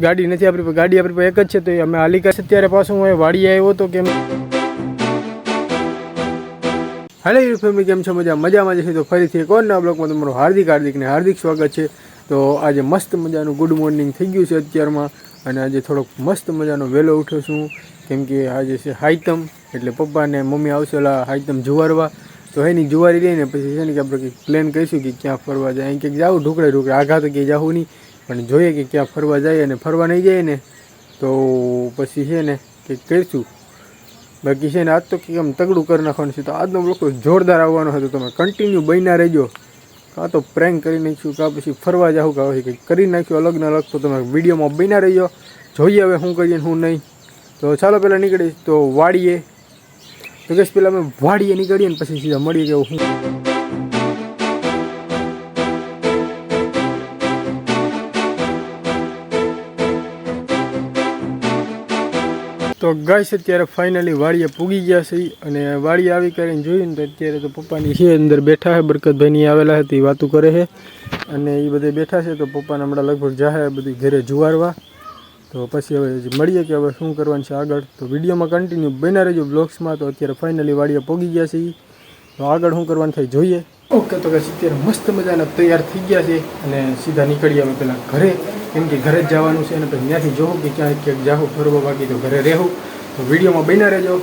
ગાડી નથી આપણી પાસે, ગાડી આપણી પાસે એક જ છે. તો અમે હાલી કાશે ત્યારે પાછું હું વાડીએ આવ્યો હતો. કેમ હાલે ફેમિલી, કેમ છો? મજામાં જશે. તો ફરીથી એક નવા બ્લોગમાં તમારું હાર્દિક સ્વાગત છે. તો આજે મસ્ત મજાનું ગુડ મોર્નિંગ થઈ ગયું છે અત્યારમાં, અને આજે થોડોક મસ્ત મજાનો વહેલો ઉઠ્યો છું. કેમ કે આજે છે હાઈતમ, એટલે પપ્પા ને મમ્મી આવશે હાઈતમ જુવારવા. તો એની જુવારી રહીને પછી છે ને કે આપણે કંઈક પ્લાન કરીશું કે ક્યાં ફરવા જાય. અહીં કંઈક જાવું ઢુકડે આઘા તો ક્યાંય જવું નહીં, પણ જોઈએ કે ક્યાં ફરવા જાય. અને ફરવા નહીં જાય ને તો પછી છે ને કંઈક કરીશું. બાકી છે ને આજ તો કંઈક આમ તગડું કરી નાખવાનું છે. તો આજનો બ્લોગ જોરદાર આવવાનો હતો, તમે કન્ટિન્યુ બન્યા રહેજો. કાં તો પ્રેન્ક કરી નાખીશું, કાં પછી ફરવા જાઉં, કાં પછી કંઈક કરી નાખ્યું અલગ ને અલગ. તો તમે વિડીયોમાં બન્યા રહેજો, જોઈએ હવે શું કરીએ શું નહીં. તો ચાલો પહેલાં નીકળીએ તો વાડીએ. તો બસ પહેલાં અમે વાડીએ નીકળીએ ને પછી સીધા મળીએ કે હું. તો ગાઈસ અત્યારે ફાઇનલી વાડીએ પૂગી ગયા છે. અને વાડીએ આવી કરીને જોયું ને તો અત્યારે તો પપ્પાની છે અંદર બેઠા છે, બરકતભાઈની આવેલા હતી, વાતું કરે છે. અને એ બધે બેઠા છે. તો પપ્પાને હમણાં લગભગ જાહે બધી ઘરે જુવારવા. તો પછી હવે મળીએ કે હવે શું કરવાનું છે આગળ. તો વિડીયોમાં કન્ટિન્યુ બન્યા રહેજો બ્લોગ્સમાં. તો અત્યારે ફાઇનલી વાડીએ પહોંચી ગયા છે. તો આગળ શું કરવાનું થાય જોઈએ. ઓકે, તો ગાઈસ અત્યારે મસ્ત મજાના તૈયાર થઈ ગયા છે અને સીધા નીકળીએ અમે પહેલાં ઘરે. કેમ કે ઘરે જ જવાનું છે અને પછી ત્યાંથી જોઉં કે ક્યાંક જાઉં ફરવા, બાકી તો ઘરે રહેવું. તો વિડીયોમાં બન્યા રહેજો.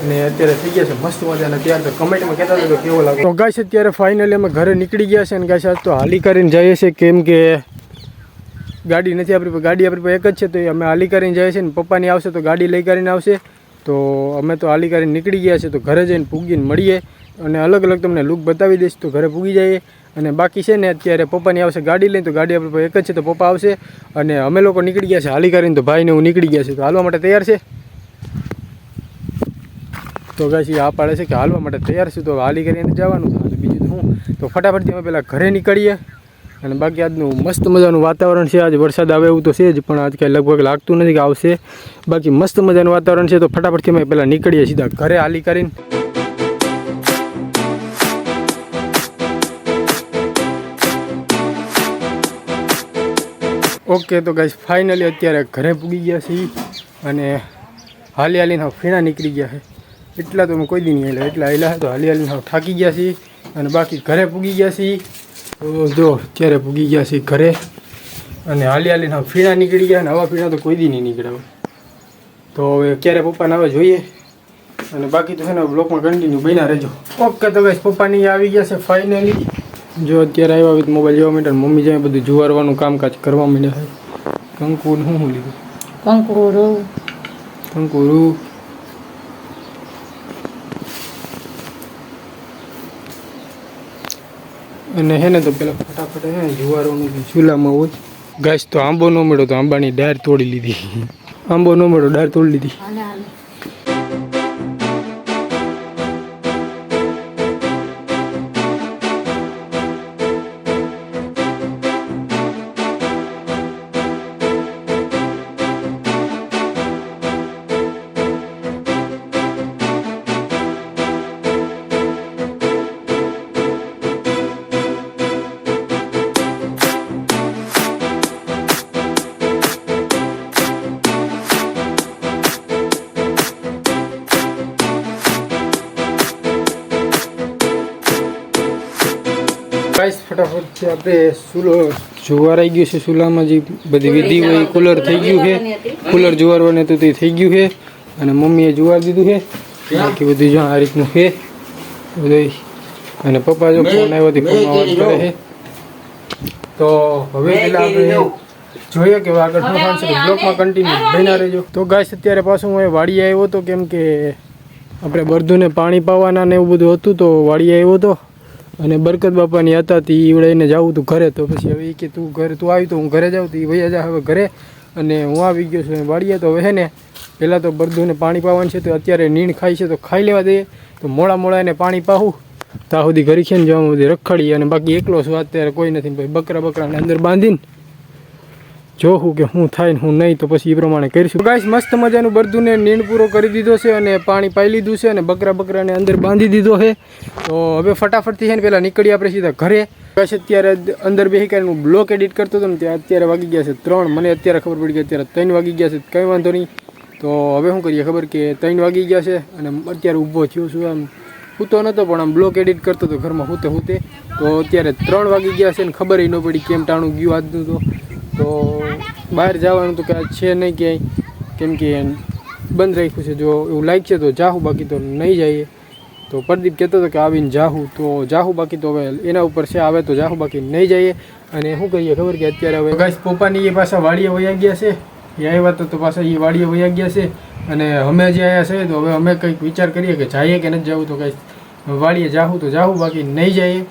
અને અત્યારે થઈ ગયા છે મસ્ત મજાના તૈયાર. તો કમેન્ટમાં કહેતા હતો કેવો લાગે. તો ગાઈસ અત્યારે ફાઇનલી અમે ઘરે નીકળી ગયા છે. અને ગાઈસ આજ તો હાલી કરીને જઈએ છીએ, કેમ કે ગાડી નથી આપણી પાસે, ગાડી આપણી પાસે એક જ છે. તો અમે હાલી કરીને જઈએ છીએ. ને પપ્પાની આવશે તો ગાડી લઈ કરીને આવશે. તો અમે તો હાલી કરીને નીકળી ગયા છે. તો ઘરે જઈને પૂગીને મળીએ અને અલગ અલગ તમને લુક બતાવી દઈશ. તો ઘરે પૂગી જઈએ. અને બાકી છે ને અત્યારે પપ્પાની આવશે ગાડી લઈને, તો ગાડી આપણી પાસે એક જ છે. તો પપ્પા આવશે અને અમે લોકો નીકળી ગયા છે હાલી કરીને. તો ભાઈને હું નીકળી ગયા છે. તો હાલવા માટે તૈયાર છે. તો ગાઈસ આ પાડે છે કે હાલવા માટે તૈયાર છે. તો હાલી કરીને જવાનું છે. બીજું તો હું તો ફટાફટથી અમે પહેલાં ઘરે નીકળીએ. અને બાકી આજનું મસ્ત મજાનું વાતાવરણ છે. આજે વરસાદ આવે એવું તો છે જ, પણ આજ કાંઈ લગભગ લાગતું નથી કે આવશે. બાકી મસ્ત મજાનું વાતાવરણ છે. તો ફટાફટથી અમે પહેલાં નીકળીએ સીધા ઘરે હાલી કરીને. ઓકે, તો ગાઈસ ફાઇનલી અત્યારે ઘરે પૂગી ગયા છીએ. અને હાલી હાલીને ફીણા નીકળી ગયા છે. એટલા તો અમે કોઈ દી નહીં હેલા, એટલા હેલા તો હાલી હાલીને થાકી ગયા છીએ. અને બાકી ઘરે પૂગી ગયા છીએ. તો જો અત્યારે પૂગી ગયા છીએ ઘરે. અને હાલી હાલીને ફીણા નીકળી ગયા. અને આવા ફીણા તો કોઈ દી નહીં નીકળ્યા. તો હવે ક્યારે પપ્પાને આવે જોઈએ. અને બાકી તો છે ને બ્લોકમાં કન્ટિન્યુ બન્યા રહેજો. ઓકે, તો ગાઈસ પપ્પાની આવી ગયા છે ફાઇનલી. જો અત્યારે આવ્યા હોય મોબાઈલ જોવા માંડ્યા. મમ્મી જાય બધું જુવારવાનું કામકાજ કરવા માંડ્યા છે. કંકુ શું લીધું? કંકુરુ અને હે ને તો પેલા ફટાફટ હે જુવારવાનું ચૂલામાં હોય. ગાઈસ તો આંબો ન મળ્યો તો આંબાની ડાળ તોડી લીધી. આંબો ન મળ્યો, ડાળ તોડી લીધી. ગાઈસ ફટાફટ આપણે ચૂલો જુવારાઈ ગયું છે. ચૂલામાં જે બધી વિધિ હોય કુલર થઈ ગયું છે. કુલર જુવારવાને તો તે થઈ ગયું છે. અને મમ્મીએ જુવાર દીધું છે. બાકી બધું જો આ રીતનું છે બધું. અને પપ્પા જો ફોન આવ્યો હતી, ફોનમાં વાત કરે છે. તો હવે પેલા આપણે જોઈએ કે આગળ શું થશે. બ્લોકમાં કન્ટિન્યુ બન્યા રહેજો. તો ગાઈસ અત્યારે પાછું હું વાડીએ આવ્યો હતો, કેમ કે આપણે બરધુને પાણી પાવાના ને એવું બધું હતું. તો વાડીએ આવ્યો હતો. અને બરકત બાપાની હતા તે ઈવડાઈને જવું હતું ઘરે. તો પછી હવે કે તું ઘરે તું આવી તો હું ઘરે જાઉં. તો એ ભૈયા જા હવે ઘરે. અને હું આવી ગયો છું વાડીએ. તો હવે હે ને પહેલાં તો બરધુને પાણી પાવાનું છે. તો અત્યારે નીણ ખાઈ છે તો ખાઈ લેવા દઈએ. તો મોડા એને પાણી પાવું ત્યાં સુધી ઘરે છે ને જવામાં બધી રખડી. અને બાકી એકલો છું અત્યારે, કોઈ નથી. પછી બકરાને અંદર બાંધીને જોઉં કે શું થાય ને શું નહીં. તો પછી એ પ્રમાણે કરીશું. ગાઈસ મસ્ત મજાનું બરધુને નીણ પૂરો કરી દીધો છે. અને પાણી પાઈ લીધું છે. અને બકરાને અંદર બાંધી દીધો છે. તો હવે ફટાફટથી છે ને પહેલાં નીકળીએ આપણે સીધા ઘરે. બસ અત્યારે અંદર બેસી કરીને હું બ્લોગ એડિટ કરતો હતો ને ત્યાં અત્યારે વાગી ગયા છે 3. મને અત્યારે ખબર પડી કે અત્યારે 3 વાગી ગયા છે. કંઈ વાંધો નહીં. તો હવે શું કરીએ ખબર કે 3 વાગી ગયા છે અને અત્યારે ઊભો થયો છું. આમ સૂતો નહોતો પણ આમ બ્લોગ એડિટ કરતો હતો ઘરમાં સૂતે. તો અત્યારે 3 વાગી ગયા છે ને ખબર ન પડી કેમ ટાણું ગયું આજનું. તો બહાર જવાનું તો કાંઈ છે નહીં ક્યાંય, કેમ કે બંધ રાખ્યું છે. જો એવું લાગશે તો જાહું, બાકી તો નહીં જઈએ. તો પ્રદીપ કહેતો હતો કે આવીને જાહું તો જાહું, બાકી તો હવે એના ઉપર છે, આવે તો જાહું, બાકી નહીં જઈએ. અને શું કરીએ ખબર કે અત્યારે હવે ગાઈસ પપ્પાની એ પાછા વાડીએ વયા ગયા છે. એ આવ્યા તો પાછા એ વાડીએ વયા ગયા છે અને અમે જે આવ્યા છે તો હવે અમે કંઈક વિચાર કરીએ કે જઈએ કે નથી જવું. તો ગાઈસ વાડીએ જાહું તો જાહું, બાકી નહીં જઈએ.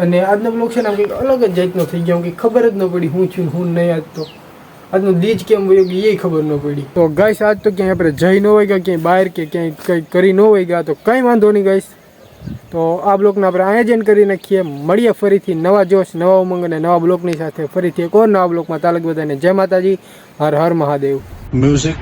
અને આજનો બ્લોગ છે ને આમ કંઈક અલગ જ જાતનો થઈ ગયો, કંઈક ખબર જ ન પડી હું છું હું નહીં. આજ તો આજનું દીજ કેમ વયો ગયું એ ખબર ન પડી. તો ગાઈસ આજ તો ક્યાંય આપણે જઈ ન હોય ગયા, ક્યાંય બહાર કે ક્યાંય કંઈક કરી ન હોય ગયા, તો કંઈ વાંધો નહીં ગાઈસ. તો આ બ્લોગને આપણે આયોજન કરી નાખીએ. મળીએ ફરીથી નવા જોશ, નવા ઉમંગ અને નવા બ્લોગની સાથે ફરીથી એક ઓર નવા બ્લોગમાં. તાલક બધાને જય માતાજી, હર હર મહાદેવ. મ્યુઝિક